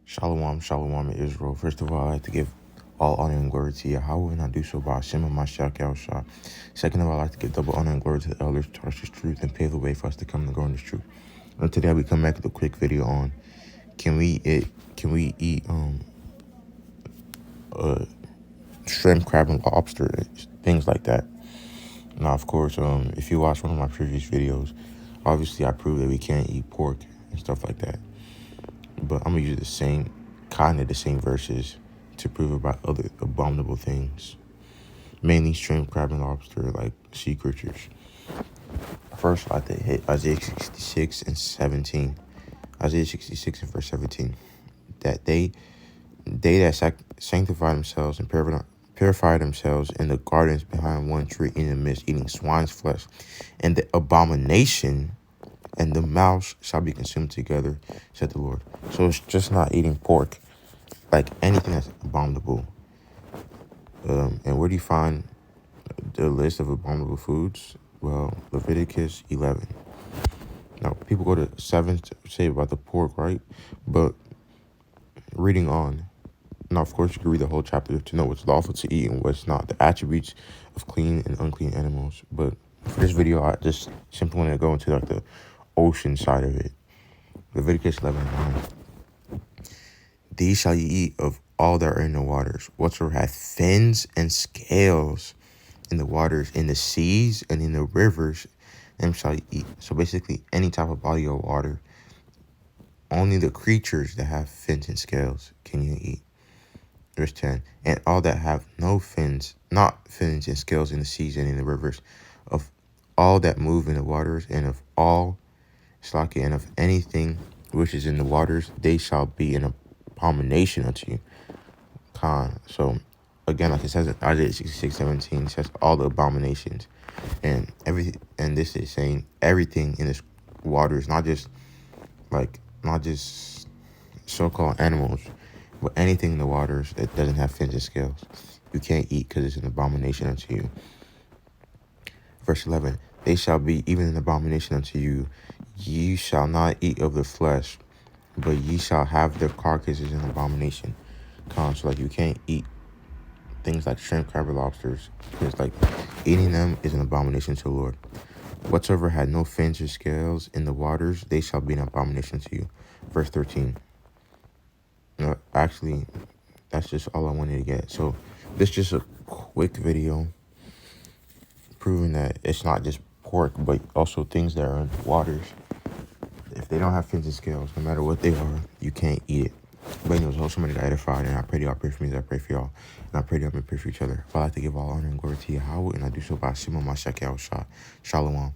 Shalom, shalom, Israel. First of all, I'd like to give all honor and glory to Yahweh, and I do so by Hashem and Mashiach Yahushua. Second of all, I'd like to give double honor and glory to the elders, to teach this truth, and pave the way for us to come and grow in this truth. And today, we come back with a quick video on can we eat shrimp, crab, and lobster, things like that. Now, of course, if you watch one of my previous videos, obviously I proved that we can't eat pork and stuff like that. But I'm gonna use the same verses to prove about other abominable things, mainly shrimp, crab, and lobster, like sea creatures. First, I like to hit Isaiah 66 and 17. Isaiah 66 and verse 17. That they that sanctify themselves and purify themselves in the gardens behind one tree in the midst, eating swine's flesh, and the abomination and the mouse shall be consumed together, said the Lord. So it's just not eating pork, like anything that's abominable. And where do you find the list of abominable foods? Well, Leviticus 11. Now, people go to 7 to say about the pork, right? But reading on, now, of course, you can read the whole chapter to know what's lawful to eat and what's not, the attributes of clean and unclean animals. But for this video, I just simply want to go into like the ocean side of it. Leviticus 11:9. These shall ye eat of all that are in the waters, whatsoever hath fins and scales in the waters, in the seas and in the rivers, them shall ye eat. So basically, any type of body of water, only the creatures that have fins and scales can you eat. Verse 10, and all that have no fins, not fins and scales in the seas and in the rivers, of all that move in the waters, and of all slaki, and of anything which is in the waters, they shall be an abomination unto you. So again, like it says in Isaiah 66:17, it says all the abominations, and this is saying everything in this water is not just so-called animals, but anything in the waters that doesn't have fins and scales, you can't eat because it's an abomination unto you. Verse 11, they shall be even an abomination unto you. Ye shall not eat of the flesh, but ye shall have their carcasses an abomination. So like you can't eat things like shrimp, crab, or lobsters, because like eating them is an abomination to the Lord. Whatsoever had no fins or scales in the waters, they shall be an abomination to you. Verse 13. No, actually, that's just all I wanted to get. So this is just a quick video proving that it's not just pork, but also things that are in waters. If they don't have fins and scales, no matter what they are, you can't eat it. But anyways, also somebody got edified, and I pray y'all pray for me, I pray for y'all, and I pray y'all pray for each other. If I like to give all honor and glory to Yahweh, and I do so by Hashem and Mashiach Yahushua. Shalom.